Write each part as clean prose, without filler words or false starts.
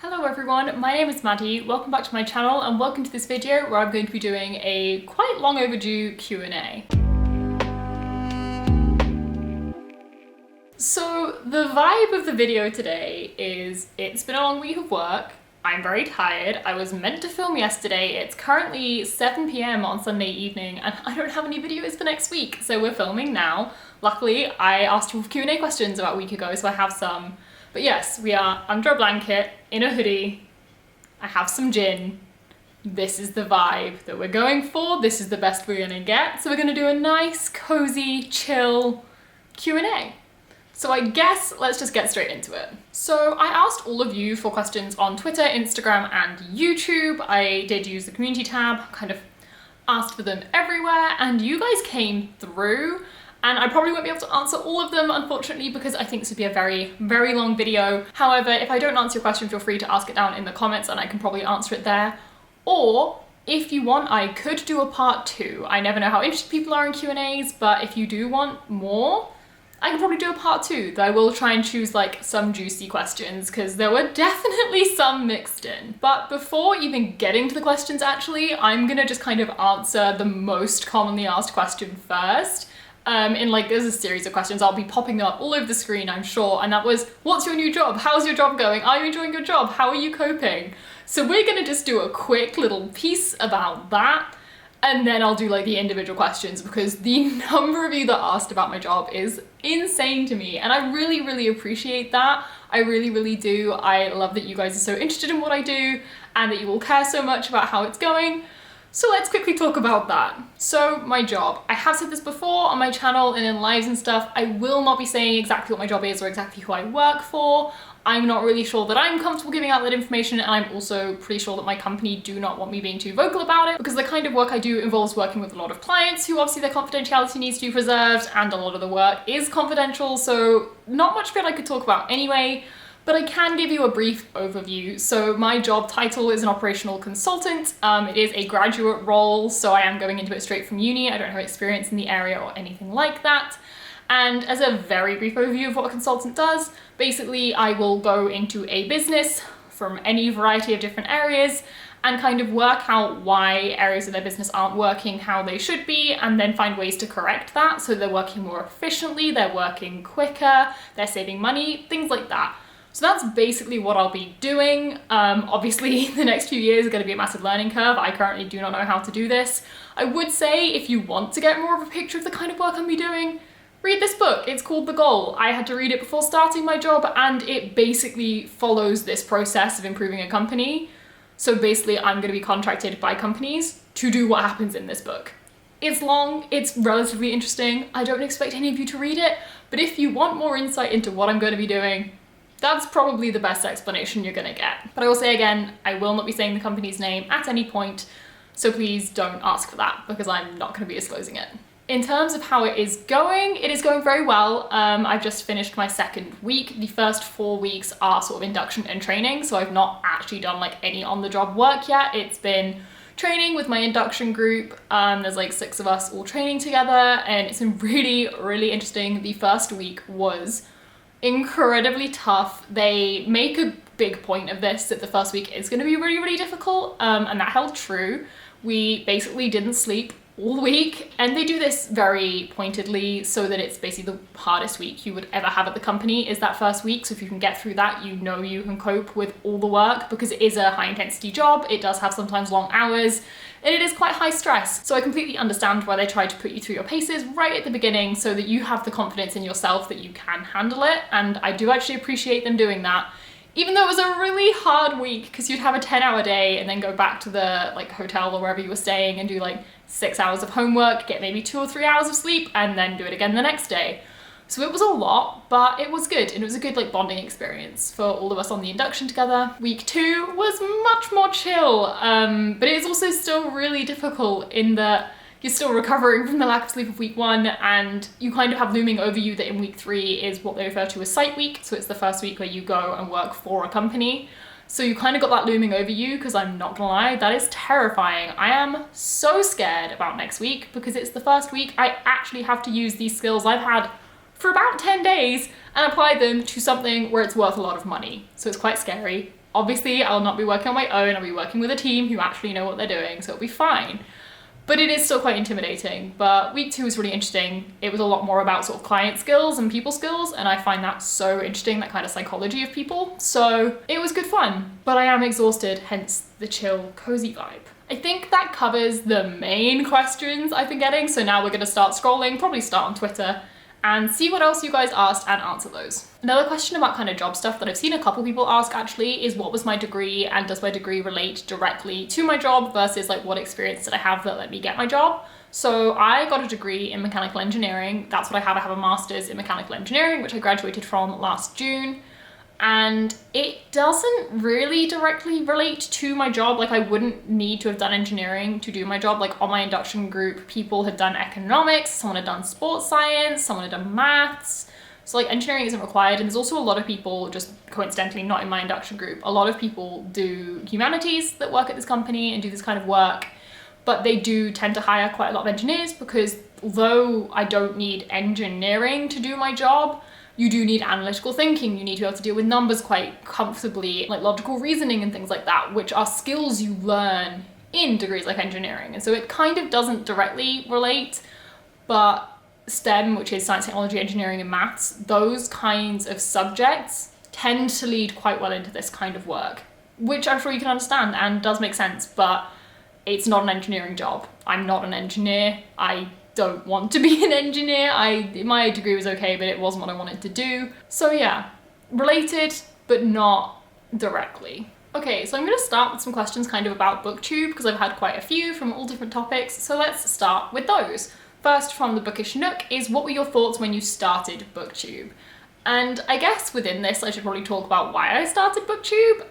Hello everyone, my name is Maddie, welcome back to my channel and welcome to this video where I'm going to be doing a quite long overdue Q&A. So the vibe of the video today is it's been a long week of work, I'm very tired, I was meant to film yesterday, it's currently 7 PM on Sunday evening and I don't have any videos for next week, so we're filming now. Luckily I asked you for Q&A questions about a week ago, so I have some. But yes, we are under a blanket, in a hoodie, I have some gin. This is the vibe that we're going for, this is the best we're gonna get. So we're gonna do a nice, cozy, chill Q&A. So I guess let's just get straight into it. So I asked all of you for questions on Twitter, Instagram, and YouTube. I did use the community tab, kind of asked for them everywhere, and you guys came through. And I probably won't be able to answer all of them, unfortunately, because I think this would be a very, very long video. However, if I don't answer your question, feel free to ask it down in the comments and I can probably answer it there. Or if you want, I could do a part 2. I never know how interested people are in Q&As, but if you do want more, I can probably do a part 2, though I will try and choose like some juicy questions because there were definitely some mixed in. But before even getting to the questions actually, I'm gonna just kind of answer the most commonly asked question first. There's a series of questions, I'll be popping them up all over the screen, I'm sure, and that was, what's your new job? How's your job going? Are you enjoying your job? How are you coping? So we're gonna just do a quick little piece about that, and then I'll do like the individual questions because the number of you that asked about my job is insane to me, and I really, really appreciate that. I really, really do. I love that you guys are so interested in what I do and that you all care so much about how it's going. So let's quickly talk about that. So my job, I have said this before on my channel and in lives and stuff, I will not be saying exactly what my job is or exactly who I work for. I'm not really sure that I'm comfortable giving out that information, and I'm also pretty sure that my company do not want me being too vocal about it because the kind of work I do involves working with a lot of clients who obviously their confidentiality needs to be preserved and a lot of the work is confidential, so not much of it I could talk about anyway. But I can give you a brief overview. So my job title is an operational consultant. It is a graduate role, so I am going into it straight from uni. I don't have experience in the area or anything like that. And as a very brief overview of what a consultant does, basically I will go into a business from any variety of different areas and kind of work out why areas of their business aren't working how they should be, and then find ways to correct that so they're working more efficiently, they're working quicker, they're saving money, things like that. So that's basically what I'll be doing. Obviously, the next few years are going to be a massive learning curve. I currently do not know how to do this. I would say if you want to get more of a picture of the kind of work I'm be doing, read this book. It's called The Goal. I had to read it before starting my job, and it basically follows this process of improving a company. So basically, I'm going to be contracted by companies to do what happens in this book. It's long, it's relatively interesting. I don't expect any of you to read it, but if you want more insight into what I'm going to be doing, that's probably the best explanation you're gonna get. But I will say again, I will not be saying the company's name at any point, so please don't ask for that because I'm not gonna be disclosing it. In terms of how it is going very well. I've just finished my second week. The first 4 weeks are sort of induction and training, so I've not actually done like any on-the-job work yet. It's been training with my induction group. There's like 6 of us all training together, and it's been really, really interesting. The first week was incredibly tough. They make a big point of this, that the first week is going to be really, really difficult, and that held true. We basically didn't sleep all week, and they do this very pointedly so that it's basically the hardest week you would ever have at the company is that first week. So if you can get through that, you know you can cope with all the work because it is a high intensity job. It does have sometimes long hours and it is quite high stress. So I completely understand why they try to put you through your paces right at the beginning so that you have the confidence in yourself that you can handle it. And I do actually appreciate them doing that. Even though it was a really hard week because you'd have a 10-hour day and then go back to the like hotel or wherever you were staying and do like 6 hours of homework, get maybe 2 or 3 hours of sleep, and then do it again the next day. So it was a lot, but it was good, and it was a good like bonding experience for all of us on the induction together. Week 2 was much more chill, but it is also still really difficult in that you're still recovering from the lack of sleep of week 1, and you kind of have looming over you that in week 3 is what they refer to as site week. So it's the first week where you go and work for a company. So you kind of got that looming over you, because I'm not gonna lie, that is terrifying. I am so scared about next week because it's the first week I actually have to use these skills I've had for about 10 days and apply them to something where it's worth a lot of money. So it's quite scary. Obviously, I'll not be working on my own, I'll be working with a team who actually know what they're doing, so it'll be fine. But it is still quite intimidating. But week 2 was really interesting. It was a lot more about sort of client skills and people skills, and I find that so interesting, that kind of psychology of people. So it was good fun, but I am exhausted, hence the chill, cozy vibe. I think that covers the main questions I've been getting. So now we're gonna start scrolling, probably start on Twitter, and see what else you guys asked and answer those. Another question about kind of job stuff that I've seen a couple people ask actually is what was my degree and does my degree relate directly to my job versus like what experience did I have that let me get my job? So I got a degree in mechanical engineering. That's what I have. I have a master's in mechanical engineering, which I graduated from last June. And it doesn't really directly relate to my job. Like I wouldn't need to have done engineering to do my job. Like on my induction group, people had done economics, someone had done sports science, someone had done maths. So like engineering isn't required. And there's also a lot of people, just coincidentally not in my induction group, a lot of people do humanities that work at this company and do this kind of work. But they do tend to hire quite a lot of engineers because although I don't need engineering to do my job, you do need analytical thinking. You need to be able to deal with numbers quite comfortably, like logical reasoning and things like that, which are skills you learn in degrees like engineering. And so it kind of doesn't directly relate, but STEM, which is science, technology, engineering, and maths, those kinds of subjects tend to lead quite well into this kind of work, which I'm sure you can understand and does make sense, but it's not an engineering job. I'm not an engineer. I don't want to be an engineer. My degree was okay, but it wasn't what I wanted to do. So yeah, related, but not directly. Okay, so I'm gonna start with some questions kind of about Booktube because I've had quite a few from all different topics. So let's start with those. First from the Bookish Nook is, what were your thoughts when you started Booktube? And I guess within this, I should probably talk about why I started Booktube.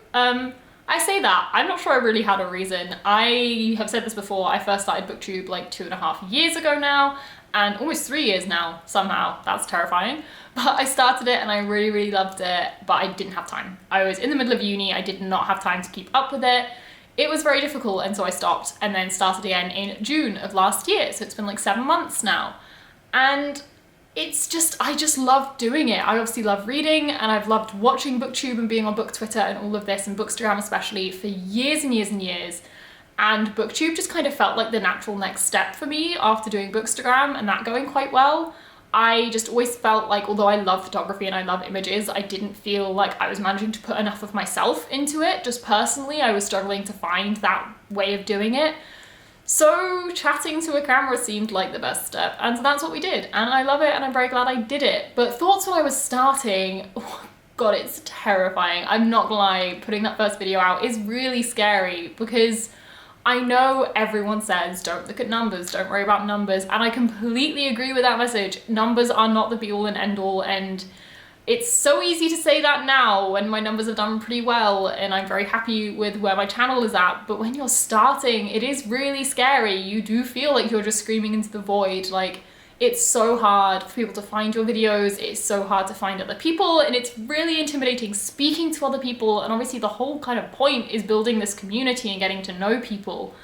I say that, I'm not sure I really had a reason. I have said this before, I first started Booktube like 2.5 years ago now, and almost 3 years now, somehow. That's terrifying. But I started it and I really, really loved it, but I didn't have time. I was in the middle of uni, I did not have time to keep up with it. It was very difficult, and so I stopped and then started again in June of last year. So it's been like 7 months now. And it's just, I just love doing it. I obviously love reading, and I've loved watching Booktube and being on Book Twitter and all of this, and Bookstagram especially, for years and years and years. And Booktube just kind of felt like the natural next step for me after doing Bookstagram and that going quite well. I just always felt like, although I love photography and I love images, I didn't feel like I was managing to put enough of myself into it. Just personally, I was struggling to find that way of doing it. So chatting to a camera seemed like the best step, and so that's what we did, and I love it and I'm very glad I did it. But thoughts when I was starting, oh god, it's terrifying. I'm not gonna lie, putting that first video out is really scary because I know everyone says don't look at numbers, don't worry about numbers, and I completely agree with that message. Numbers are not the be all and end all, and it's so easy to say that now when my numbers have done pretty well and I'm very happy with where my channel is at, but when you're starting, it is really scary. You do feel like you're just screaming into the void. Like, it's so hard for people to find your videos, it's so hard to find other people, and it's really intimidating speaking to other people, and obviously the whole kind of point is building this community and getting to know people.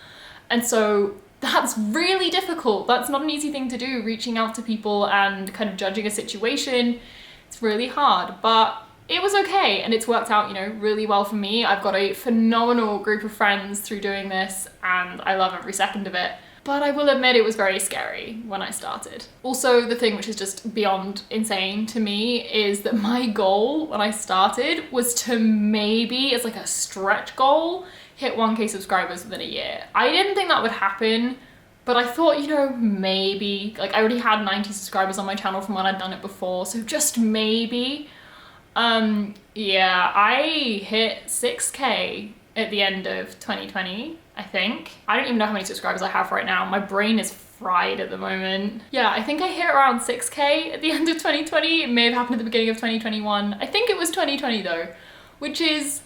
And so that's really difficult. That's not an easy thing to do, reaching out to people and kind of judging a situation. It's really hard, but it was okay, and it's worked out, you know, really well for me. I've got a phenomenal group of friends through doing this, and I love every second of it. But I will admit it was very scary when I started. Also, the thing which is just beyond insane to me is that my goal when I started was to maybe, as like a stretch goal, hit 1K subscribers within a year. I didn't think that would happen, but I thought, you know, maybe, like I already had 90 subscribers on my channel from when I'd done it before, so just maybe. Yeah, I hit 6K at the end of 2020, I think. I don't even know how many subscribers I have right now. My brain is fried at the moment. Yeah, I think I hit around 6K at the end of 2020. It may have happened at the beginning of 2021. I think it was 2020 though, which is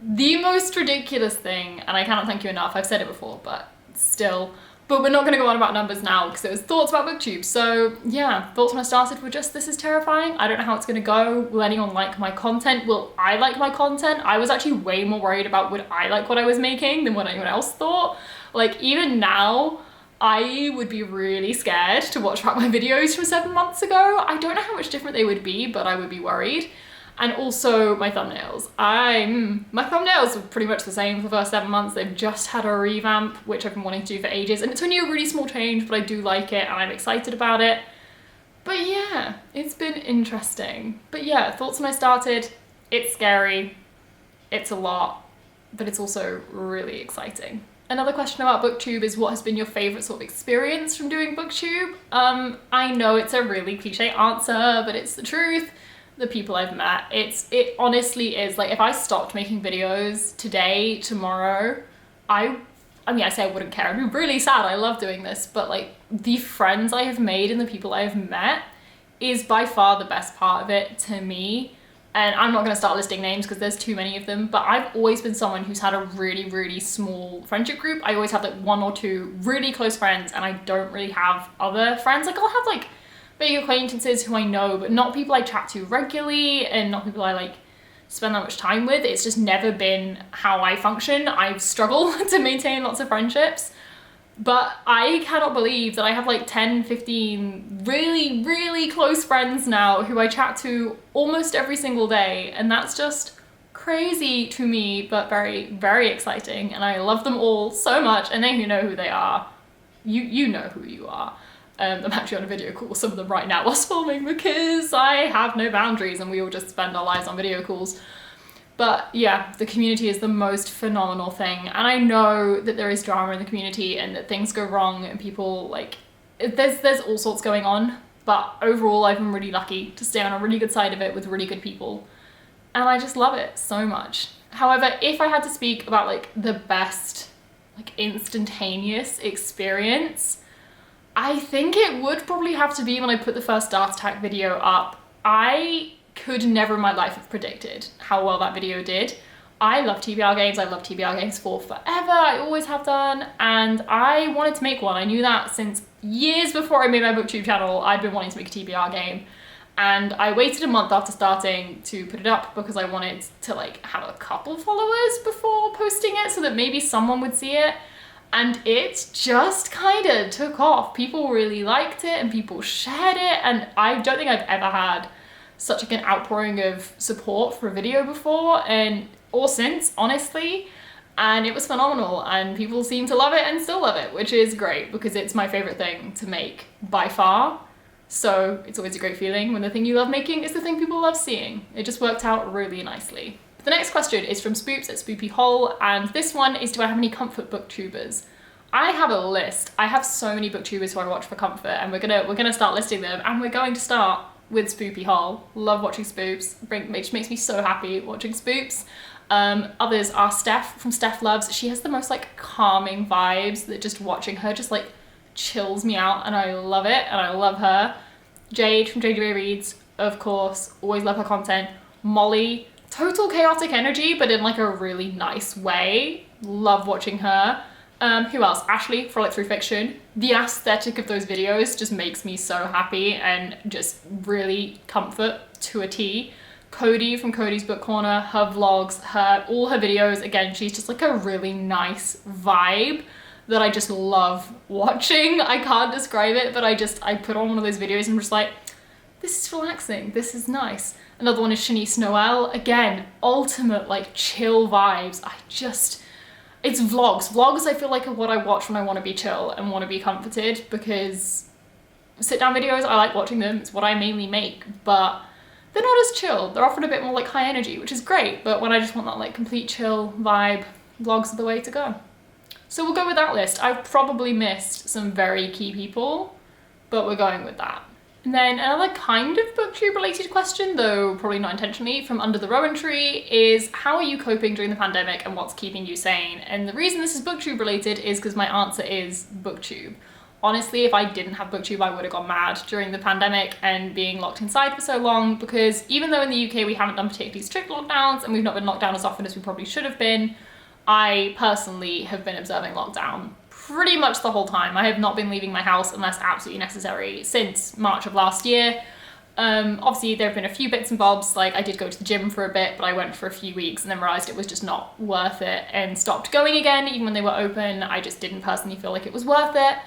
the most ridiculous thing, and I cannot thank you enough. I've said it before, but still. But we're not going to go on about numbers now because it was thoughts about Booktube. So yeah, thoughts when I started were just, this is terrifying. I don't know how it's going to go. Will anyone like my content? Will I like my content? I was actually way more worried about would I like what I was making than what anyone else thought. Like even now, I would be really scared to watch back my videos from 7 months ago. I don't know how much different they would be, but I would be worried. And also my thumbnails. My thumbnails were pretty much the same for the first 7 months. They've just had a revamp, which I've been wanting to do for ages. And it's only a really small change, but I do like it and I'm excited about it. But yeah, it's been interesting. But yeah, thoughts when I started, it's scary, it's a lot, but it's also really exciting. Another question about Booktube is what has been your favourite sort of experience from doing Booktube? I know it's a really cliche answer, but it's the truth. The people I've met, it honestly is, like, if I stopped making videos today, tomorrow, I mean, I say I wouldn't care, I'd be really sad, I love doing this, but like the friends I have made and the people I have met is by far the best part of it to me. And I'm not gonna start listing names because there's too many of them, but I've always been someone who's had a really, really small friendship group. I always have like 1 or 2 really close friends and I don't really have other friends. Like I'll have like big acquaintances who I know, but not people I chat to regularly and not people I like spend that much time with. It's just never been how I function. I struggle to maintain lots of friendships, but I cannot believe that I have like 10, 15 really, really close friends now who I chat to almost every single day. And that's just crazy to me, but very, very exciting. And I love them all so much. And they who know who they are, you know who you are. I'm actually on a video call with some of them right now whilst filming because I have no boundaries and we all just spend our lives on video calls. But yeah, the community is the most phenomenal thing. And I know that there is drama in the community and that things go wrong and people like, there's all sorts going on. But overall, I've been really lucky to stay on a really good side of it with really good people. And I just love it so much. However, if I had to speak about like the best, like instantaneous experience, I think it would probably have to be when I put the first Start Attack video up. I could never in my life have predicted how well that video did. I love TBR games, I love TBR games for forever, I always have done, and I wanted to make one. I knew that since years before I made my Booktube channel, I'd been wanting to make a TBR game. And I waited a month after starting to put it up because I wanted to like have a couple followers before posting it so that maybe someone would see it. And it just kind of took off. People really liked it and people shared it. And I don't think I've ever had such like an outpouring of support for a video before or since, honestly. And it was phenomenal and people seem to love it and still love it, which is great because it's my favorite thing to make by far. So it's always a great feeling when the thing you love making is the thing people love seeing. It just worked out really nicely. The next question is from Spoops at Spoopy Hole, and this one is, do I have any comfort booktubers? I have a list. I have so many booktubers who I watch for comfort, and we're gonna start listing them, and we're going to start with Spoopy Hole. Love watching Spoops. It just makes me so happy watching Spoops. Others are Steph from Steph Loves. She has the most like calming vibes that just watching her just like chills me out, and I love it, and I love her. Jade from JJ Reads, of course, always love her content. Molly, total chaotic energy, but in like a really nice way. Love watching her. Who else? Ashley, Frolic Through Fiction. The aesthetic of those videos just makes me so happy and just really comfort to a T. Cody from Cody's Book Corner, her vlogs, all her videos, again, she's just like a really nice vibe that I just love watching. I can't describe it, but I put on one of those videos and I'm just like, this is relaxing, this is nice. Another one is Shanice Noel. Again, ultimate like chill vibes. It's vlogs. Vlogs I feel like are what I watch when I want to be chill and want to be comforted, because sit down videos, I like watching them, it's what I mainly make, but they're not as chill. They're often a bit more like high energy, which is great, but when I just want that like complete chill vibe, vlogs are the way to go. So we'll go with that list. I've probably missed some very key people, but we're going with that. And then another kind of booktube related question, though probably not intentionally, from Under the Rowan Tree is, how are you coping during the pandemic and what's keeping you sane? And the reason this is booktube related is because my answer is booktube. Honestly, if I didn't have booktube, I would have gone mad during the pandemic and being locked inside for so long, because even though in the UK we haven't done particularly strict lockdowns and we've not been locked down as often as we probably should have been, I personally have been observing lockdown pretty much the whole time. I have not been leaving my house unless absolutely necessary since March of last year. Obviously there have been a few bits and bobs, like I did go to the gym for a bit, but I went for a few weeks and then realised it was just not worth it and stopped going again. Even when they were open, I just didn't personally feel like it was worth it.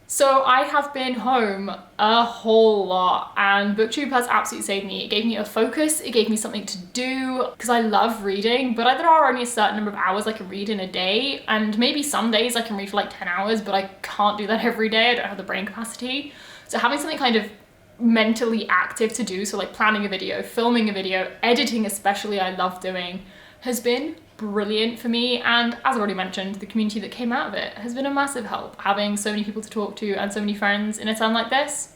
So I have been home a whole lot, and Booktube has absolutely saved me. It gave me a focus, it gave me something to do, because I love reading, but there are only a certain number of hours I can read in a day, and maybe some days I can read for like 10 hours, but I can't do that every day. I don't have the brain capacity. So having something kind of mentally active to do, so like planning a video, filming a video, editing especially, I love doing, has been brilliant for me. And as I already mentioned, the community that came out of it has been a massive help. Having so many people to talk to and so many friends in a time like this,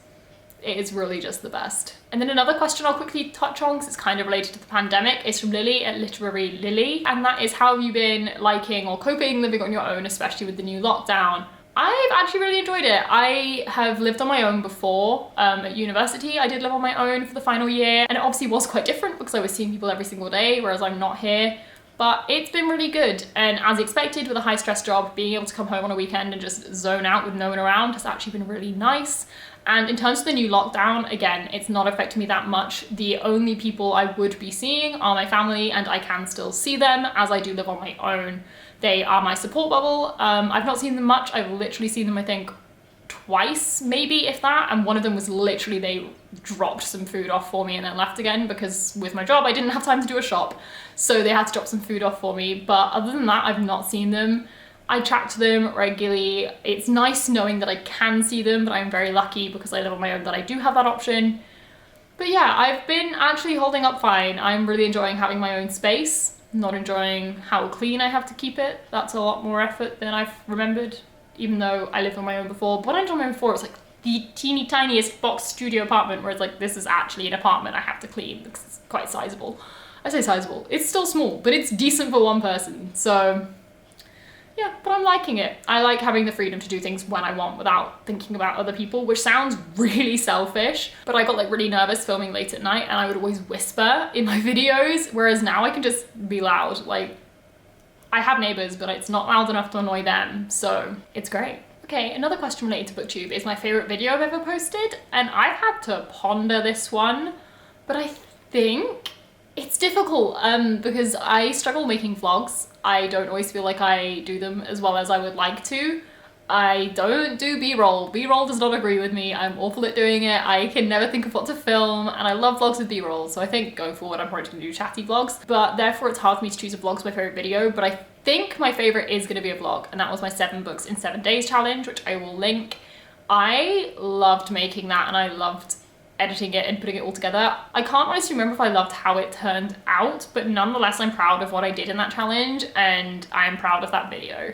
it is really just the best. And then another question I'll quickly touch on, because it's kind of related to the pandemic, is from Lily at Literary Lily, and that is, how have you been liking or coping living on your own, especially with the new lockdown? I've actually really enjoyed it. I have lived on my own before. At university I did live on my own for the final year, and it obviously was quite different because I was seeing people every single day, whereas I'm not here. But it's been really good, and as expected with a high stress job, being able to come home on a weekend and just zone out with no one around has actually been really nice. And in terms of the new lockdown, again, it's not affecting me that much. The only people I would be seeing are my family, and I can still see them as I do live on my own. They are my support bubble. I've not seen them much. I've literally seen them, I think, twice, maybe, if that, and one of them was literally they dropped some food off for me and then left again, because with my job I didn't have time to do a shop, so they had to drop some food off for me. But other than that, I've not seen them. I chat to them regularly. It's nice knowing that I can see them, but I'm very lucky because I live on my own that I do have that option. But yeah, I've been actually holding up fine. I'm really enjoying having my own space, not enjoying how clean I have to keep it. That's a lot more effort than I've remembered, even though I lived on my own before. But when I lived on my own before, it was like the teeny tiniest box studio apartment, where it's like, this is actually an apartment I have to clean because it's quite sizable. I say sizable, it's still small, but it's decent for one person. So yeah, but I'm liking it. I like having the freedom to do things when I want without thinking about other people, which sounds really selfish, but I got like really nervous filming late at night and I would always whisper in my videos, whereas now I can just be loud. Like, I have neighbors, but it's not loud enough to annoy them, so it's great. Okay, another question related to Booktube is my favorite video I've ever posted, and I've had to ponder this one, but I think it's difficult because I struggle making vlogs. I don't always feel like I do them as well as I would like to. I don't do B-roll. B-roll does not agree with me. I'm awful at doing it. I can never think of what to film, and I love vlogs with B-roll, so I think going forward I'm probably gonna do chatty vlogs, but therefore it's hard for me to choose a vlog as my favorite video. But I think my favorite is gonna be a vlog, and that was my 7 books in 7 days challenge, which I will link. I loved making that, and I loved editing it and putting it all together. I can't honestly remember if I loved how it turned out, but nonetheless I'm proud of what I did in that challenge, and I'm proud of that video.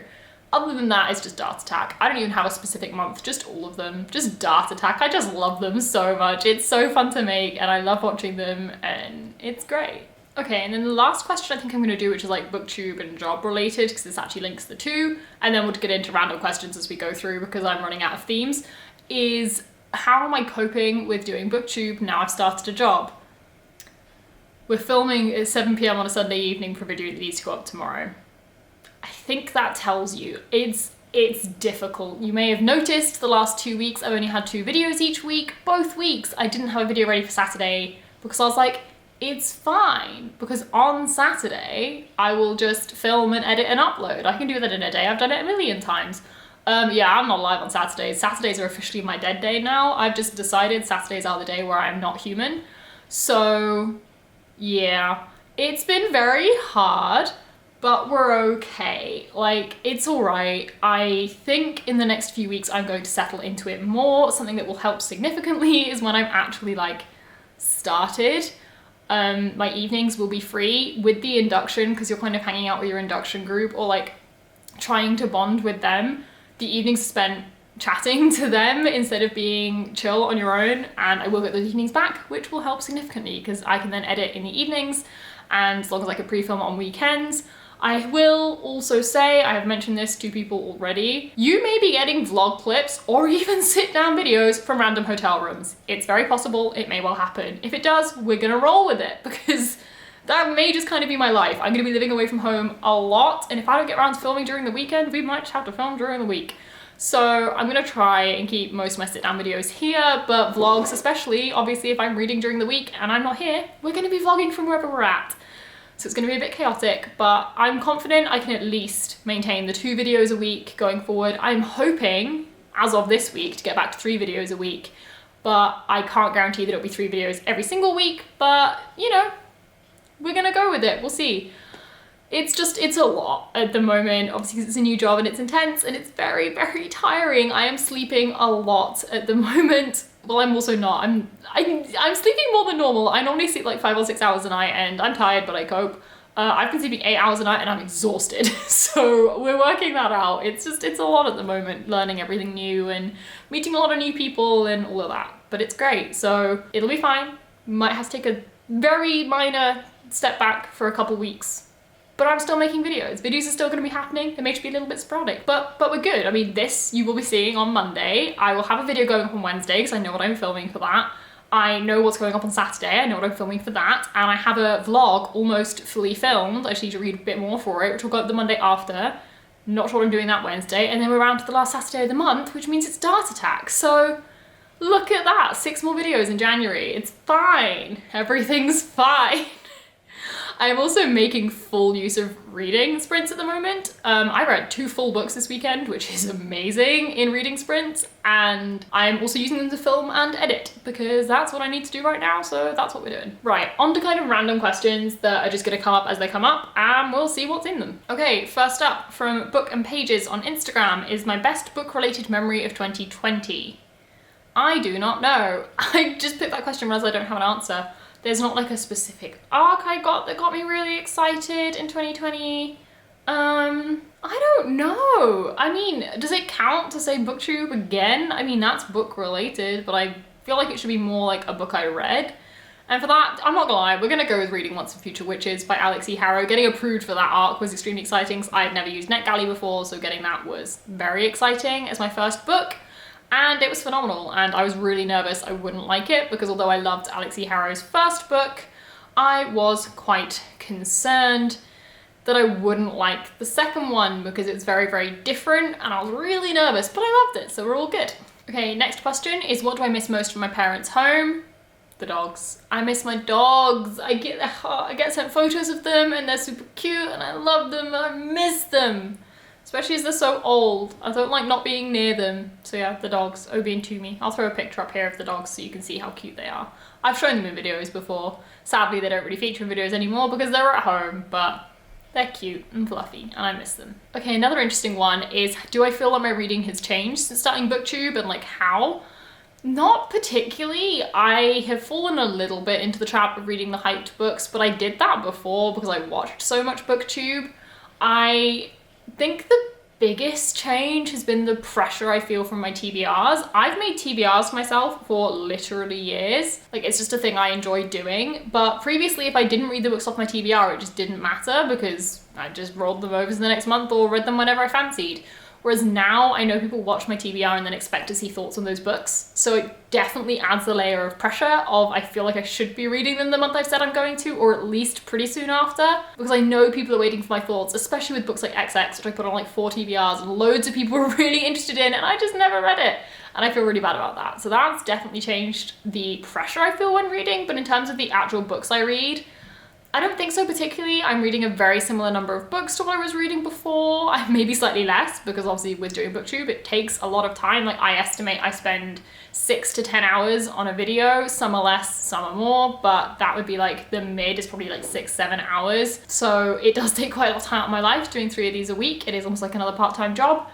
Other than that, it's just Dart Attack. I don't even have a specific month, just all of them. Just Dart Attack. I just love them so much. It's so fun to make, and I love watching them, and it's great. Okay, and then the last question I think I'm gonna do, which is like Booktube and job related, because this actually links the two, and then we'll get into random questions as we go through because I'm running out of themes, is how am I coping with doing Booktube now I've started a job? We're filming at 7 PM on a Sunday evening for a video that needs to go up tomorrow. I think that tells you it's difficult. You may have noticed the last 2 weeks I've only had 2 videos each week. Both weeks I didn't have a video ready for Saturday because I was like, it's fine, because on Saturday I will just film and edit and upload. I can do that in a day. I've done it a million times. Yeah, I'm not live on Saturdays. Saturdays are officially my dead day now. I've just decided Saturdays are the day where I'm not human. So yeah, it's been very hard, but we're okay. Like, it's all right. I think in the next few weeks I'm going to settle into it more. Something that will help significantly is when I'm actually like started. My evenings will be free with the induction, because you're kind of hanging out with your induction group or like trying to bond with them. The evenings spent chatting to them instead of being chill on your own, and I will get those evenings back, which will help significantly because I can then edit in the evenings, and as long as I can pre-film on weekends. I will also say, I have mentioned this to people already, you may be getting vlog clips or even sit down videos from random hotel rooms. It's very possible, it may well happen. If it does, we're gonna roll with it, because that may just kind of be my life. I'm gonna be living away from home a lot, and if I don't get around to filming during the weekend, we might just have to film during the week. So I'm gonna try and keep most of my sit down videos here, but vlogs especially, obviously if I'm reading during the week and I'm not here, we're gonna be vlogging from wherever we're at. So it's gonna be a bit chaotic, but I'm confident I can at least maintain the 2 videos a week going forward. I'm hoping as of this week to get back to 3 videos a week, but I can't guarantee that it'll be 3 videos every single week, but you know, we're gonna go with it, we'll see. It's a lot at the moment, obviously because it's a new job and it's intense and it's very, very tiring. I am sleeping a lot at the moment. Well, I'm also not. I'm sleeping more than normal. I normally sleep like 5 or 6 hours a night and I'm tired, but I cope. I've been sleeping 8 hours a night and I'm exhausted. So we're working that out. It's a lot at the moment, learning everything new and meeting a lot of new people and all of that. But it's great, so it'll be fine. Might have to take a very minor step back for a couple weeks. But I'm still making videos. Videos are still gonna be happening. They may just be a little bit sporadic, but we're good. I mean, this you will be seeing on Monday. I will have a video going up on Wednesday because I know what I'm filming for that. I know what's going up on Saturday. I know what I'm filming for that. And I have a vlog almost fully filmed. I just need to read a bit more for it, which will go up the Monday after. Not sure what I'm doing that Wednesday. And then we're around to the last Saturday of the month, which means it's Dart Attack. So look at that, 6 more videos in January. It's fine. Everything's fine. I'm also making full use of reading sprints at the moment. I read 2 full books this weekend, which is amazing in reading sprints, and I'm also using them to film and edit because that's what I need to do right now, so that's what we're doing. Right, on to kind of random questions that are just gonna come up as they come up, and we'll see what's in them. Okay, first up from Book and Pages on Instagram is my best book-related memory of 2020. I do not know. I just picked that question as I don't have an answer. There's not like a specific arc I got that got me really excited in 2020. I don't know. I mean, does it count to say Booktube again? I mean, that's book related, but I feel like it should be more like a book I read. And for that, I'm not gonna lie, we're gonna go with reading Once and Future Witches by Alex E. Harrow. Getting approved for that arc was extremely exciting. I had never used NetGalley before, so getting that was very exciting as my first book. And it was phenomenal, and I was really nervous I wouldn't like it because although I loved Alex E. Harrow's first book, I was quite concerned that I wouldn't like the second one because it was very, very different and I was really nervous, but I loved it, so we're all good. Okay, next question is what do I miss most from my parents' home? The dogs. I miss my dogs. I get sent photos of them and they're super cute and I love them and I miss them. Especially as they're so old. I don't like not being near them. So yeah, the dogs, Obi and Toomey. I'll throw a picture up here of the dogs so you can see how cute they are. I've shown them in videos before. Sadly, they don't really feature in videos anymore because they're at home, but they're cute and fluffy and I miss them. Okay, another interesting one is, do I feel like my reading has changed since starting Booktube and like how? Not particularly. I have fallen a little bit into the trap of reading the hyped books, but I did that before because I watched so much Booktube. I think the biggest change has been the pressure I feel from my TBRs. I've made TBRs for myself for literally years. Like, it's just a thing I enjoy doing. But previously, if I didn't read the books off my TBR, it just didn't matter because I just rolled them over to the next month or read them whenever I fancied. Whereas now I know people watch my TBR and then expect to see thoughts on those books. So it definitely adds a layer of pressure of I feel like I should be reading them the month I've said I'm going to, or at least pretty soon after. Because I know people are waiting for my thoughts, especially with books like XX, which I put on like 4 TBRs and loads of people were really interested in and I just never read it. And I feel really bad about that. So that's definitely changed the pressure I feel when reading. But in terms of the actual books I read, I don't think so particularly. I'm reading a very similar number of books to what I was reading before. Maybe slightly less because obviously with doing Booktube, it takes a lot of time. Like I estimate I spend 6 to 10 hours on a video. Some are less, some are more, but that would be like the mid is probably like 6-7 hours. So it does take quite a lot of time out of my life doing 3 of these a week. It is almost like another part-time job,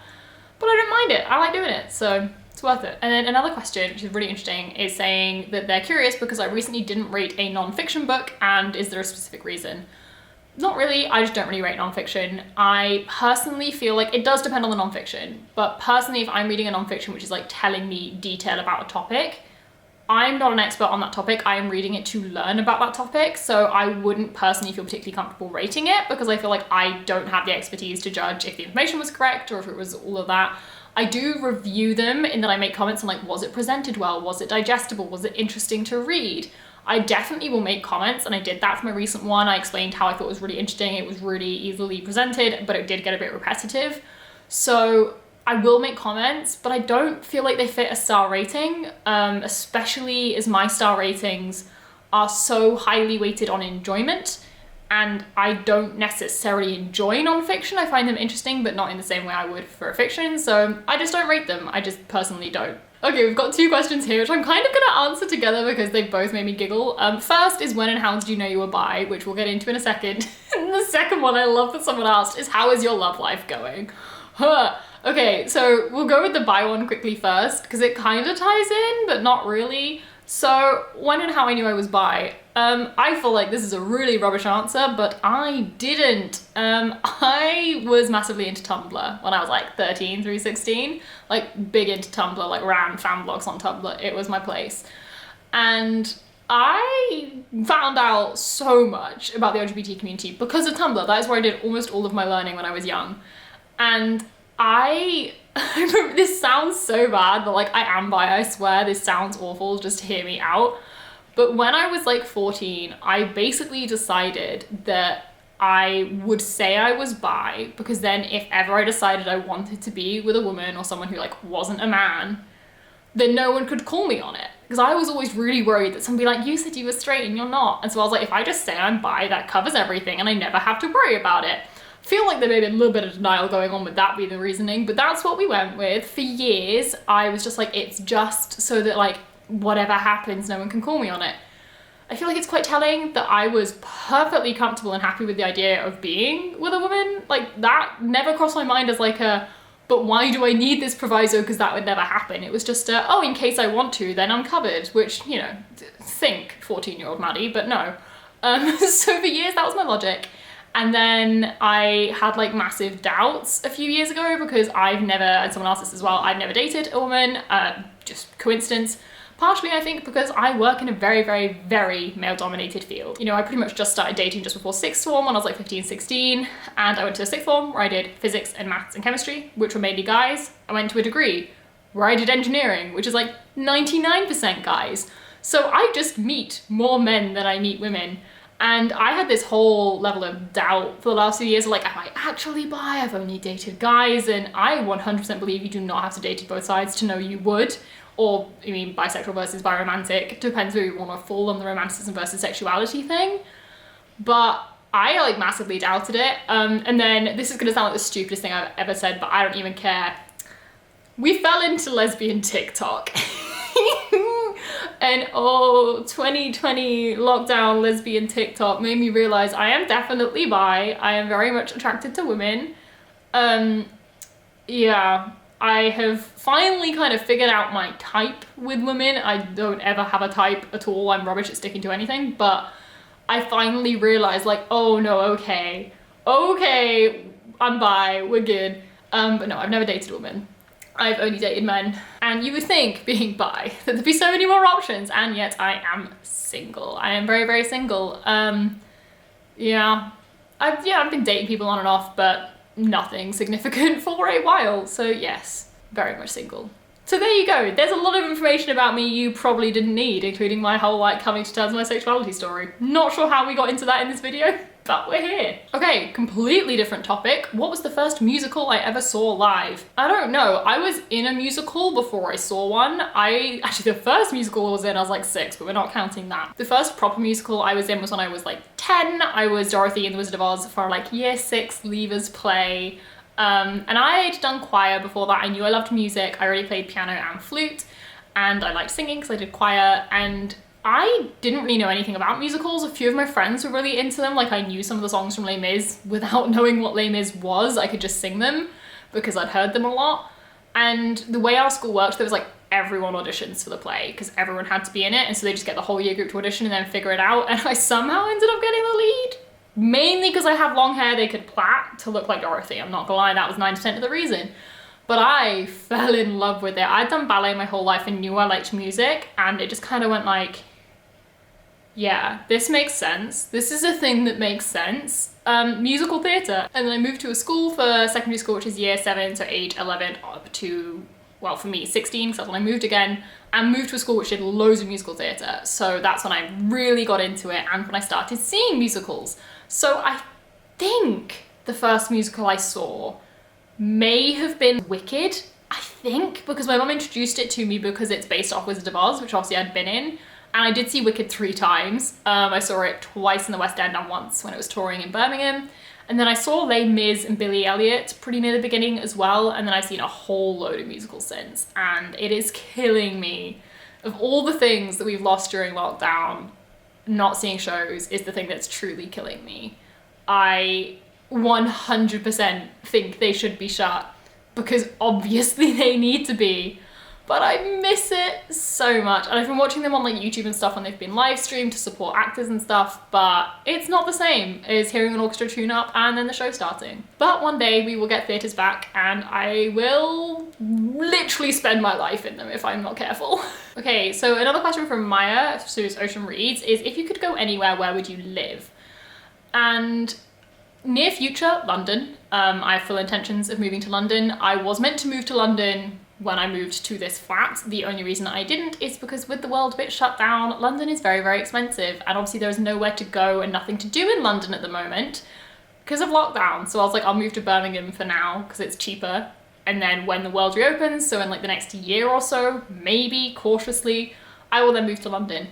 but I don't mind it. I like doing it. So it's worth it. And then another question, which is really interesting, is saying that they're curious because I recently didn't rate a non-fiction book, and is there a specific reason? Not really, I just don't really rate non-fiction. I personally feel like it does depend on the non-fiction, but personally if I'm reading a non-fiction which is like telling me detail about a topic, I'm not an expert on that topic, I am reading it to learn about that topic, so I wouldn't personally feel particularly comfortable rating it because I feel like I don't have the expertise to judge if the information was correct or if it was all of that. I do review them in that I make comments on like, was it presented well? Was it digestible? Was it interesting to read? I definitely will make comments, and I did that for my recent one. I explained how I thought it was really interesting. It was really easily presented, but it did get a bit repetitive. So I will make comments, but I don't feel like they fit a star rating, especially as my star ratings are so highly weighted on enjoyment. and I don't necessarily enjoy non-fiction. I find them interesting, but not in the same way I would for a fiction, so I just don't rate them. I just personally don't. Okay, we've got 2 questions here, which I'm kind of gonna answer together because they both made me giggle. First is, when and how did you know you were bi, which we'll get into in a second. And the second one I love that someone asked is, how is your love life going? Huh. Okay, so we'll go with the bi one quickly first, because it kind of ties in, but not really. So, when and how I knew I was bi. I feel like this is a really rubbish answer, but I didn't. I was massively into Tumblr when I was like 13 through 16. Like, big into Tumblr, like ran fan blogs on Tumblr. It was my place. And I found out so much about the LGBT community because of Tumblr. That is where I did almost all of my learning when I was young. And I remember, this sounds so bad, but like, I am bi, I swear, this sounds awful, just hear me out. But when I was like 14, I basically decided that I would say I was bi, because then if ever I decided I wanted to be with a woman or someone who like wasn't a man, then no one could call me on it. Because I was always really worried that somebody like, you said you were straight and you're not. And so I was like, if I just say I'm bi, that covers everything and I never have to worry about it. Feel like there may be a little bit of denial going on with that being the reasoning, but that's what we went with. For years, I was just like, it's just so that like, whatever happens, no one can call me on it. I feel like it's quite telling that I was perfectly comfortable and happy with the idea of being with a woman. Like, that never crossed my mind as like a, but why do I need this proviso, because that would never happen. It was just a, oh, in case I want to, then I'm covered, which, you know, think 14-year-old Maddie, but no. So for years, that was my logic. And then I had like massive doubts a few years ago because I've never, and someone else this as well, I've never dated a woman, just coincidence. Partially, I think, because I work in a very, very, very male-dominated field. You know, I pretty much just started dating just before sixth form when I was like 15, 16, and I went to a sixth form where I did physics and maths and chemistry, which were mainly guys. I went to a degree where I did engineering, which is like 99% guys. So I just meet more men than I meet women. And I had this whole level of doubt for the last few years, like, am I actually bi? I've only dated guys, and I 100% believe you do not have to date both sides to know you would. Or, I mean, bisexual versus biromantic, depends where you want to fall on the romanticism versus sexuality thing. But I, like, massively doubted it. And then, this is going to sound like the stupidest thing I've ever said, but I don't even care. We fell into lesbian TikTok. And oh, 2020 lockdown lesbian TikTok made me realize I am definitely bi. I am very much attracted to women. Yeah, I have finally kind of figured out my type with women. I don't ever have a type at all. I'm rubbish at sticking to anything, but I finally realized like, oh no, okay, I'm bi, we're good. But no, I've never dated a woman. I've only dated men. And you would think, being bi, that there'd be so many more options, and yet I am single. I am very, very single. Yeah, I've been dating people on and off, but nothing significant for a while. So yes, very much single. So there you go. There's a lot of information about me you probably didn't need, including my whole like coming to terms with my sexuality story. Not sure how we got into that in this video, but we're here. Okay, completely different topic. What was the first musical I ever saw live? I don't know. I was in a musical before I saw one. Actually, the first musical I was in, I was like 6, but we're not counting that. The first proper musical I was in was when I was like 10. I was Dorothy in the Wizard of Oz for like year 6 leavers play. And I had done choir before that. I knew I loved music. I already played piano and flute, and I liked singing because I did choir, and I didn't really know anything about musicals. A few of my friends were really into them. Like, I knew some of the songs from Les Mis without knowing what Les Mis was. I could just sing them because I'd heard them a lot. And the way our school worked, there was like everyone auditions for the play because everyone had to be in it, and so they just get the whole year group to audition and then figure it out, and I somehow ended up getting the lead. Mainly because I have long hair they could plait to look like Dorothy. I'm not gonna lie, that was 90% of the reason. But I fell in love with it. I'd done ballet my whole life and knew I liked music, and it just kind of went like, yeah, this makes sense. This is a thing that makes sense. Musical theatre. And then I moved to a school for secondary school, which is year 7, so age 11 up to, well, for me, 16, because that's when I moved again, and moved to a school which did loads of musical theatre. So that's when I really got into it, and when I started seeing musicals. So I think the first musical I saw may have been Wicked, I think, because my mum introduced it to me because it's based off Wizard of Oz, which obviously I'd been in. And I did see Wicked 3 times. I saw it twice in the West End and once when it was touring in Birmingham. And then I saw Les Mis and Billy Elliot pretty near the beginning as well. And then I've seen a whole load of musicals since. And it is killing me. Of all the things that we've lost during lockdown, not seeing shows is the thing that's truly killing me. I 100% think they should be shut because obviously they need to be, but I miss it so much. And I've been watching them on like YouTube and stuff when they've been live streamed to support actors and stuff, but it's not the same as hearing an orchestra tune up and then the show starting. But one day we will get theatres back and I will literally spend my life in them if I'm not careful. Okay, so another question from Maya, who's Ocean Reads, is if you could go anywhere, where would you live? And near future, London. I have full intentions of moving to London. I was meant to move to London when I moved to this flat. The only reason I didn't is because with the world a bit shut down, London is very, very expensive. And obviously there is nowhere to go and nothing to do in London at the moment because of lockdown. So I was like, I'll move to Birmingham for now because it's cheaper. And then when the world reopens, so in like the next year or so, maybe cautiously, I will then move to London.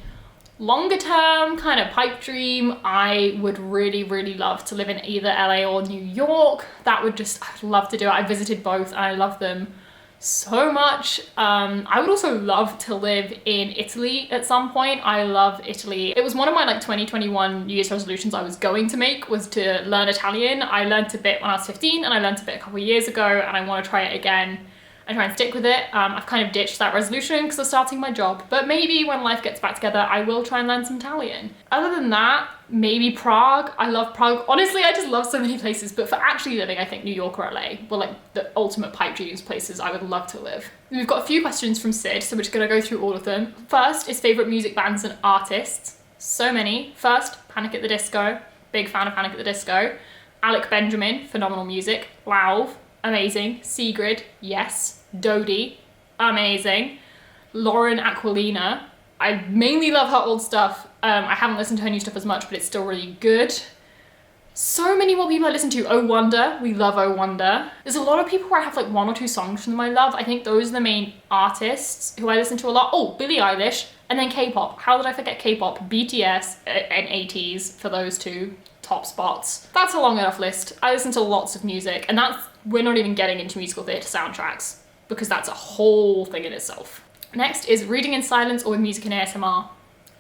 Longer term kind of pipe dream, I would really, really love to live in either LA or New York. That would just, I'd love to do it. I visited both and I love them so much. I would also love to live in Italy at some point. I love Italy. It was one of my like 2021 New Year's resolutions I was going to make was to learn Italian. I learned a bit when I was 15 and I learned a bit a couple of years ago and I want to try it again and try and stick with it. I've kind of ditched that resolution because I'm starting my job, but maybe when life gets back together, I will try and learn some Italian. Other than that, maybe Prague. I love Prague. Honestly, I just love so many places, but for actually living, I think New York or LA were like the ultimate pipe dreams places I would love to live. We've got a few questions from Sid, so we're just gonna go through all of them. First is favorite music bands and artists. So many. First, Panic at the Disco. Big fan of Panic at the Disco. Alec Benjamin, phenomenal music. Lauv, amazing. Sigrid, yes. Dodie, amazing. Lauren Aquilina, I mainly love her old stuff. I haven't listened to her new stuff as much, but it's still really good. So many more people I listen to. Oh Wonder, we love Oh Wonder. There's a lot of people where I have like one or two songs from them I love. I think those are the main artists who I listen to a lot. Oh, Billie Eilish, and then K-pop. How did I forget K-pop? BTS and ATEEZ for those two top spots. That's a long enough list. I listen to lots of music, and we're not even getting into musical theatre soundtracks, because that's a whole thing in itself. Next is reading in silence or with music and ASMR.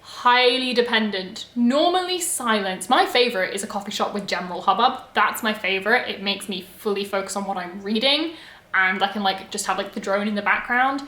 Highly dependent. Normally silence. My favorite is a coffee shop with general hubbub. That's my favorite. It makes me fully focus on what I'm reading and I can like just have like the drone in the background.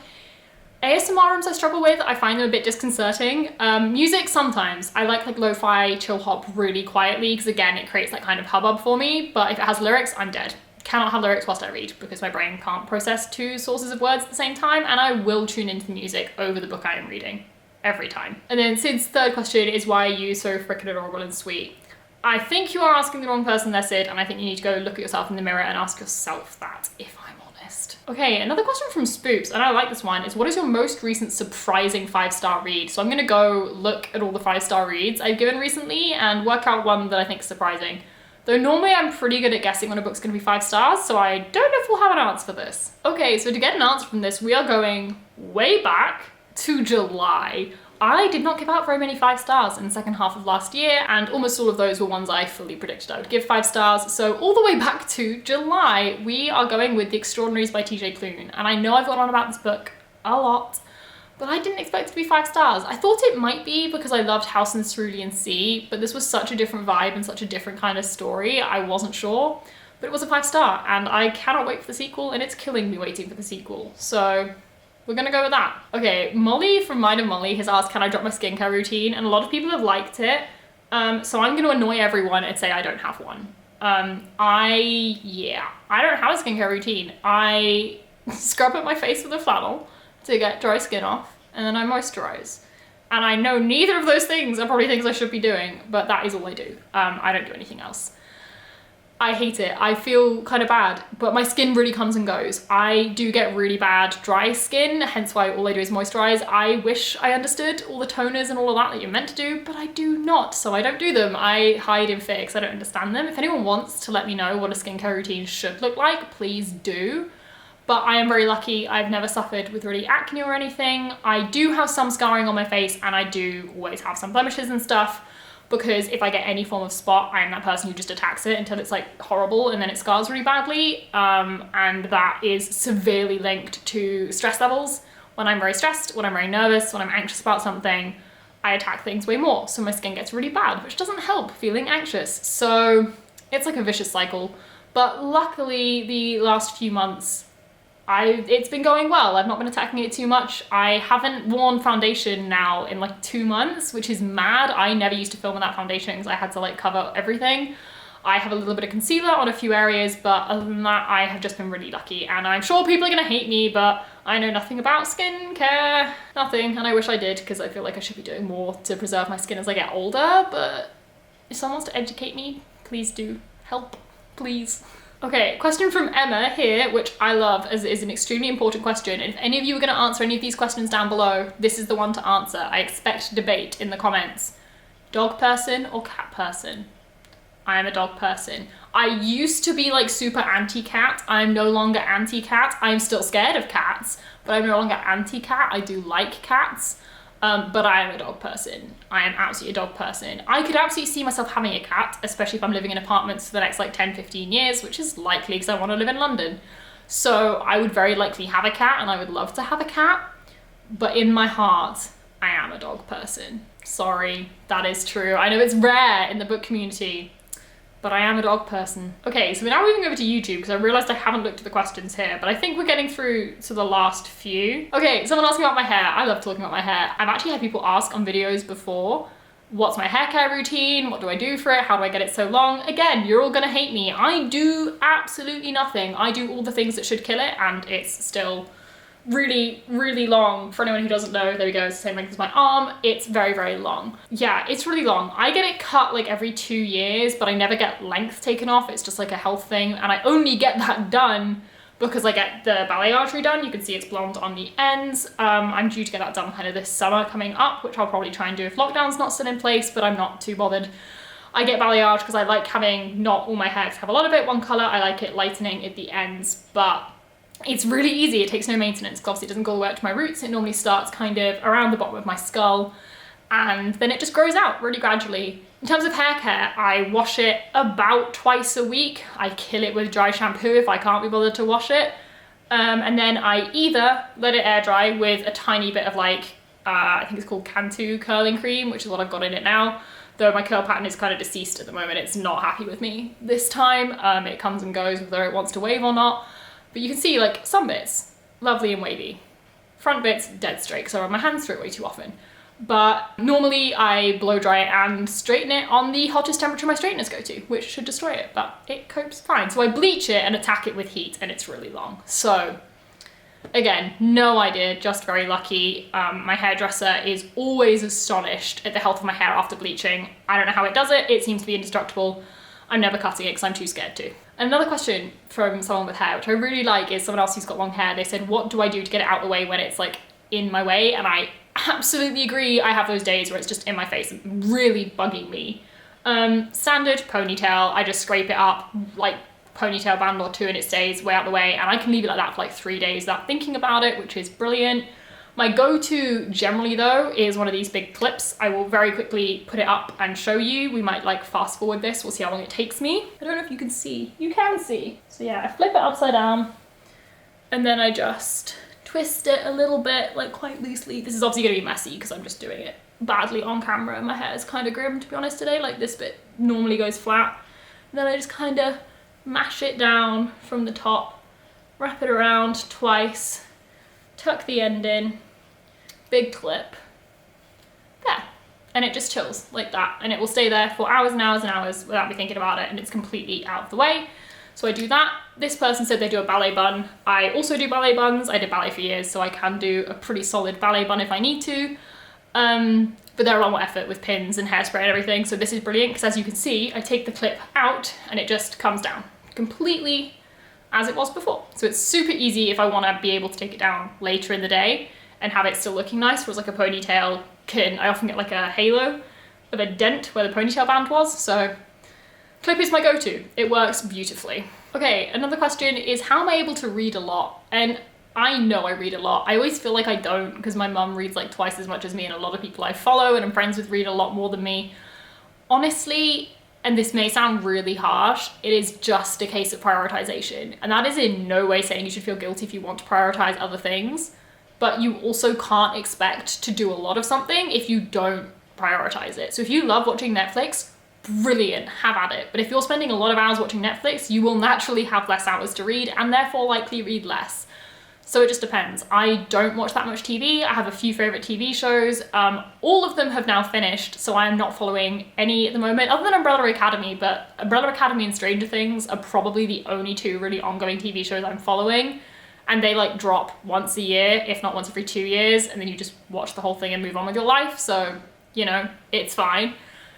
ASMR rooms I struggle with. I find them a bit disconcerting. Music sometimes. I like lo-fi chill hop really quietly because again, it creates that kind of hubbub for me, but if it has lyrics, I'm dead. Cannot have lyrics whilst I read because my brain can't process two sources of words at the same time, and I will tune into the music over the book I am reading every time. And then Sid's third question is why are you so frickin' adorable and sweet? I think you are asking the wrong person there, Sid, and I think you need to go look at yourself in the mirror and ask yourself that, if I'm honest. Okay, another question from Spooks, and I like this one, is what is your most recent surprising 5-star read? So I'm gonna go look at all the 5-star reads I've given recently and work out one that I think is surprising. Though normally I'm pretty good at guessing when a book's gonna be 5 stars, so I don't know if we'll have an answer for this. Okay, so to get an answer from this, we are going way back to July. I did not give out very many 5 stars in the second half of last year, and almost all of those were ones I fully predicted I would give 5 stars. So all the way back to July, we are going with The Extraordinaries by TJ Klune. And I know I've gone on about this book a lot, but I didn't expect it to be 5 stars. I thought it might be because I loved House in Cerulean Sea, but this was such a different vibe and such a different kind of story, I wasn't sure. But it was a 5-star, and I cannot wait for the sequel, and it's killing me waiting for the sequel. So we're gonna go with that. Okay, Molly from Mine and Molly has asked, can I drop my skincare routine? And a lot of people have liked it. So I'm gonna annoy everyone and say I don't have one. I don't have a skincare routine. I scrub at my face with a flannel to get dry skin off, and then I moisturize. And I know neither of those things are probably things I should be doing, but that is all I do. I don't do anything else. I hate it. I feel kind of bad, but my skin really comes and goes. I do get really bad dry skin, hence why all I do is moisturize. I wish I understood all the toners and all of that you're meant to do, but I do not, so I don't do them. I hide in fear because I don't understand them. If anyone wants to let me know what a skincare routine should look like, please do. but I am very lucky. I've never suffered with really acne or anything. I do have some scarring on my face, and I do always have some blemishes and stuff, because if I get any form of spot, I am that person who just attacks it until it's like horrible and then it scars really badly. And that is severely linked to stress levels. When I'm very stressed, when I'm very nervous, when I'm anxious about something, I attack things way more. So my skin gets really bad, which doesn't help feeling anxious. So it's like a vicious cycle. But luckily the last few months, it's been going well. I've not been attacking it too much. I haven't worn foundation now in like 2 months, which is mad. I never used to film without foundation because I had to like cover everything. I have a little bit of concealer on a few areas, but other than that, I have just been really lucky. And I'm sure people are gonna hate me, but I know nothing about skincare, nothing. And I wish I did, because I feel like I should be doing more to preserve my skin as I get older. But if someone wants to educate me, please do. Help, please. Okay, question from Emma here, which I love as it is an extremely important question. And if any of you are gonna answer any of these questions down below, this is the one to answer. I expect debate in the comments. Dog person or cat person? I am a dog person. I used to be like super anti-cat. I'm no longer anti-cat. I'm still scared of cats, but I'm no longer anti-cat. I do like cats, but I am a dog person. I am absolutely a dog person. I could absolutely see myself having a cat, especially if I'm living in apartments for the next like 10, 15 years, which is likely because I want to live in London. So I would very likely have a cat, and I would love to have a cat, but in my heart, I am a dog person. Sorry, that is true. I know it's rare in the book community, but I am a dog person. Okay, so we're now moving over to YouTube because I realized I haven't looked at the questions here, but I think we're getting through to the last few. Okay, someone asked me about my hair. I love talking about my hair. I've actually had people ask on videos before, what's my hair care routine? What do I do for it? How do I get it so long? Again, you're all gonna hate me. I do absolutely nothing. I do all the things that should kill it, and it's still really, really long. For anyone who doesn't know, there we go, it's the same length as my arm. It's very, very long. Yeah, it's really long. I get it cut like every 2 years, but I never get length taken off. It's just like a health thing, and I only get that done because I get the balayage redone. You can see it's blonde on the ends. I'm due to get that done kind of this summer coming up, which I'll probably try and do if lockdown's not still in place, but I'm not too bothered. I get balayage because I like having not all my hair to have a lot of it one color. I like it lightening at the ends, but it's really easy. It takes no maintenance because obviously it doesn't go all the way up to my roots. It normally starts kind of around the bottom of my skull, and then it just grows out really gradually. In terms of hair care, I wash it about twice a week. I kill it with dry shampoo if I can't be bothered to wash it. And then I either let it air dry with a tiny bit of like, I think it's called Cantu curling cream, which is what I've got in it now. Though my curl pattern is kind of deceased at the moment. It's not happy with me this time. It comes and goes whether it wants to wave or not. But you can see like some bits, lovely and wavy. Front bits, dead straight, because I run my hands through it way too often. But normally I blow dry it and straighten it on the hottest temperature my straighteners go to, which should destroy it, but it copes fine. So I bleach it and attack it with heat, and it's really long. So again, no idea, just very lucky. My hairdresser is always astonished at the health of my hair after bleaching. I don't know how it does it. It seems to be indestructible. I'm never cutting it because I'm too scared to. Another question from someone with hair, which I really like, is someone else who's got long hair. They said, what do I do to get it out of the way when it's like in my way? And I absolutely agree. I have those days where it's just in my face and really bugging me. Standard ponytail, I just scrape it up, like ponytail band or two, and it stays way out the way. And I can leave it like that for like 3 days without thinking about it, which is brilliant. My go-to generally though is one of these big clips. I will very quickly put it up and show you. We might like fast forward this. We'll see how long it takes me. I don't know if you can see. You can see. So yeah, I flip it upside down and then I just twist it a little bit, like quite loosely. This is obviously gonna be messy because I'm just doing it badly on camera. My hair is kind of grim, to be honest, today. Like this bit normally goes flat. And then I just kind of mash it down from the top, wrap it around twice, tuck the end in, big clip, there. And it just chills like that. And it will stay there for hours and hours and hours without me thinking about it, and it's completely out of the way. So I do that. This person said they do a ballet bun. I also do ballet buns. I did ballet for years, so I can do a pretty solid ballet bun if I need to. But they're a lot more effort with pins and hairspray and everything. So this is brilliant because, as you can see, I take the clip out and it just comes down completely as it was before. So it's super easy if I want to be able to take it down later in the day and have it still looking nice, whereas like a ponytail I often get like a halo of a dent where the ponytail band was. So clip is my go-to. It works beautifully. Okay, another question is, how am I able to read a lot? And I know I read a lot. I always feel like I don't, because my mum reads like twice as much as me, and a lot of people I follow and I'm friends with read a lot more than me. Honestly, and this may sound really harsh, it is just a case of prioritization. And that is in no way saying you should feel guilty if you want to prioritize other things, but you also can't expect to do a lot of something if you don't prioritize it. So if you love watching Netflix, brilliant, have at it. But if you're spending a lot of hours watching Netflix, you will naturally have less hours to read and therefore likely read less. So it just depends. I don't watch that much TV. I have a few favorite TV shows. All of them have now finished, so I am not following any at the moment, other than Umbrella Academy, but Umbrella Academy and Stranger Things are probably the only two really ongoing TV shows I'm following. And they like drop once a year, if not once every 2 years, and then you just watch the whole thing and move on with your life. So, you know, it's fine.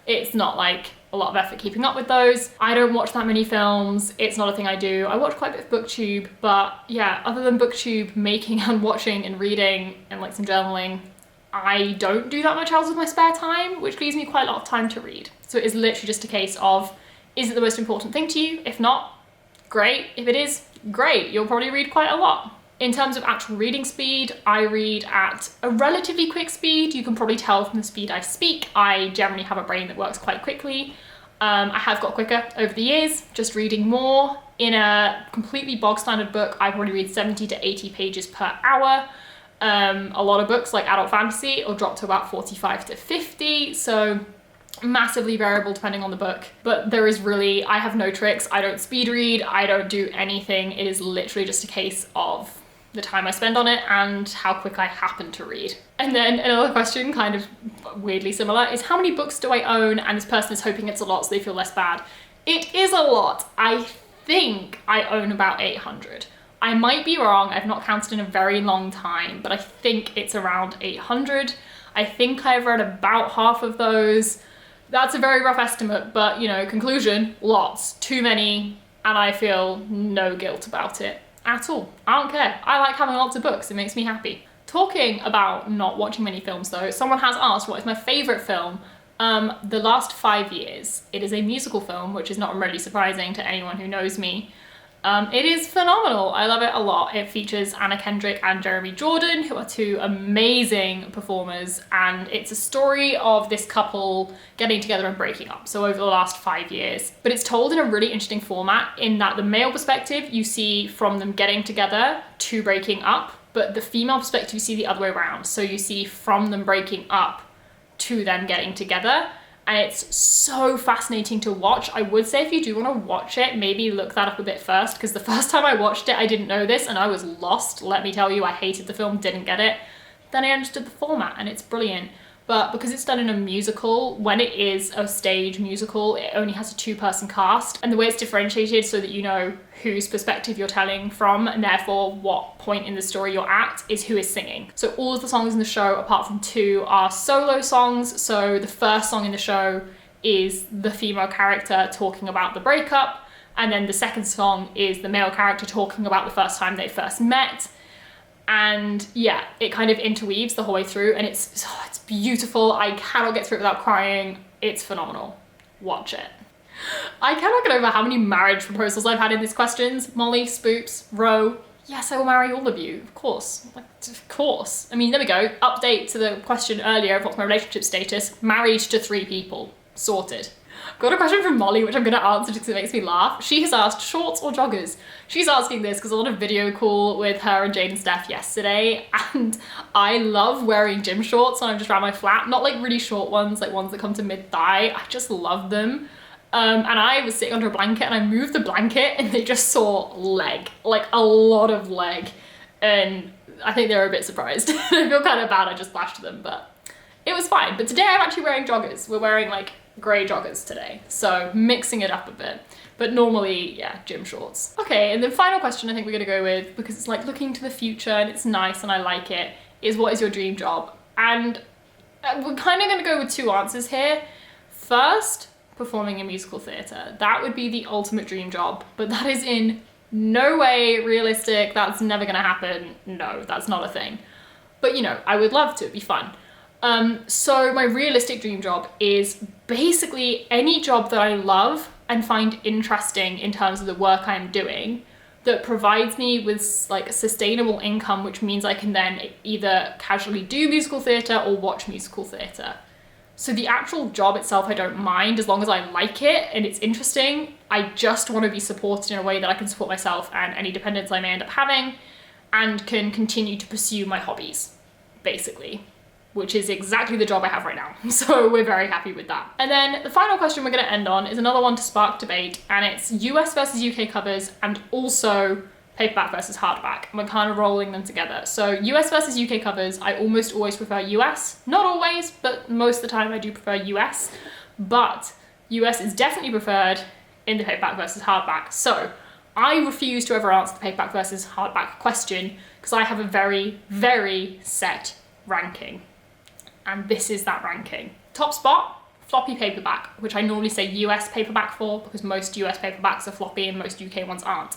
It's not like a lot of effort keeping up with those. I don't watch that many films. It's not a thing I do. I watch quite a bit of Booktube, but yeah, other than Booktube, making and watching and reading and like some journaling, I don't do that much else with my spare time, which leaves me quite a lot of time to read. So it is literally just a case of, is it the most important thing to you? If not, great. If it is, great. You'll probably read quite a lot. In terms of actual reading speed, I read at a relatively quick speed. You can probably tell from the speed I speak. I generally have a brain that works quite quickly. I have got quicker over the years, just reading more. In a completely bog standard book, I probably read 70 to 80 pages per hour. A lot of books like adult fantasy will drop to about 45 to 50. So massively variable depending on the book, but there is really, I have no tricks. I don't speed read. I don't do anything. It is literally just a case of the time I spend on it and how quick I happen to read. And then another question, kind of weirdly similar, is how many books do I own? And this person is hoping it's a lot so they feel less bad. It is a lot. I think I own about 800. I might be wrong. I've not counted in a very long time, but I think it's around 800. I think I've read about half of those. That's a very rough estimate, but you know, conclusion, lots, too many, and I feel no guilt about it at all. I don't care. I like having lots of books. It makes me happy. Talking about not watching many films though, someone has asked what is my favorite film. The last 5 years. It is a musical film, which is not remotely surprising to anyone who knows me. It is phenomenal. I love it a lot. It features Anna Kendrick and Jeremy Jordan, who are two amazing performers, and it's a story of this couple getting together and breaking up, so over the last 5 years. But it's told in a really interesting format in that the male perspective you see from them getting together to breaking up, but the female perspective you see the other way around. So you see from them breaking up to them getting together. And it's so fascinating to watch. I would say if you do want to watch it, maybe look that up a bit first, because the first time I watched it, I didn't know this and I was lost. Let me tell you, I hated the film, didn't get it. Then I understood the format and it's brilliant. But because it's done in a musical, when it is a stage musical, it only has a 2-person cast. And the way it's differentiated so that you know whose perspective you're telling from, and therefore what point in the story you're at, is who is singing. So all of the songs in the show, apart from 2, are solo songs. So the first song in the show is the female character talking about the breakup. And then the second song is the male character talking about the first time they first met. And yeah, it kind of interweaves the whole way through, and it's beautiful. I cannot get through it without crying. It's phenomenal. Watch it. I cannot get over how many marriage proposals I've had in these questions. Molly, Spoops, Ro. Yes, I will marry all of you, of course. Like, of course. I mean, there we go. Update to the question earlier of what's my relationship status. Married to 3 people. Sorted. Got a question from Molly, which I'm going to answer because it makes me laugh. She has asked, shorts or joggers? She's asking this because I had a video call with her and Jade and Steph yesterday, and I love wearing gym shorts when I'm just around my flat. Not like really short ones, like ones that come to mid-thigh. I just love them. And I was sitting under a blanket and I moved the blanket and they just saw leg, like a lot of leg. And I think they were a bit surprised. I feel kind of bad I just flashed them, but it was fine. But today I'm actually wearing joggers. We're wearing like grey joggers today, so mixing it up a bit. But normally, yeah, gym shorts. Okay, and the final question I think we're gonna go with, because it's like looking to the future and it's nice and I like it, is what is your dream job? And we're kind of gonna go with 2 answers here. First, performing in musical theatre. That would be the ultimate dream job, but that is in no way realistic. That's never gonna happen. No, that's not a thing. But you know, I would love to, it'd be fun. So my realistic dream job is basically any job that I love, and find interesting in terms of the work I'm doing that provides me with like a sustainable income, which means I can then either casually do musical theatre or watch musical theatre. So the actual job itself I don't mind as long as I like it and it's interesting. I just want to be supported in a way that I can support myself and any dependents I may end up having, and can continue to pursue my hobbies, basically, which is exactly the job I have right now. So we're very happy with that. And then the final question we're going to end on is another one to spark debate, and it's US versus UK covers and also paperback versus hardback. And we're kind of rolling them together. So US versus UK covers, I almost always prefer US. Not always, but most of the time I do prefer US. But US is definitely preferred in the paperback versus hardback. So I refuse to ever answer the paperback versus hardback question because I have a very, very set ranking. And this is that ranking. Top spot, floppy paperback, which I normally say US paperback for because most US paperbacks are floppy and most UK ones aren't.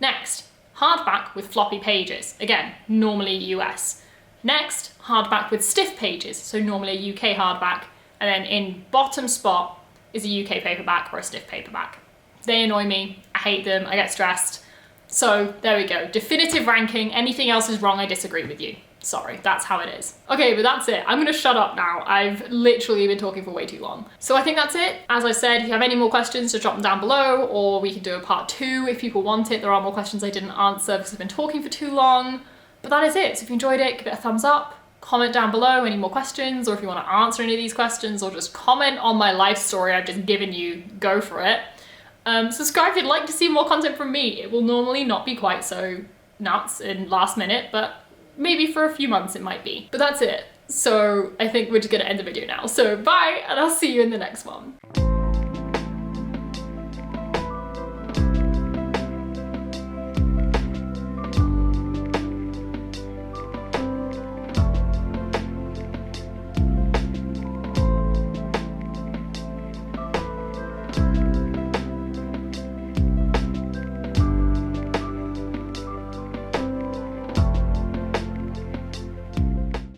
Next, hardback with floppy pages. Again, normally US. Next, hardback with stiff pages, so normally a UK hardback. And then in bottom spot is a UK paperback or a stiff paperback. They annoy me, I hate them, I get stressed. So there we go, definitive ranking. Anything else is wrong, I disagree with you. Sorry, that's how it is. Okay, but that's it. I'm gonna shut up now. I've literally been talking for way too long. So I think that's it. As I said, if you have any more questions, just drop them down below, or we can do a part 2 if people want it. There are more questions I didn't answer because I've been talking for too long. But that is it. So if you enjoyed it, give it a thumbs up, comment down below any more questions, or if you want to answer any of these questions, or just comment on my life story I've just given you, go for it. Subscribe if you'd like to see more content from me. It will normally not be quite so nuts and last minute, but maybe for a few months it might be. But that's it. So I think we're just gonna end the video now. So bye, and I'll see you in the next one.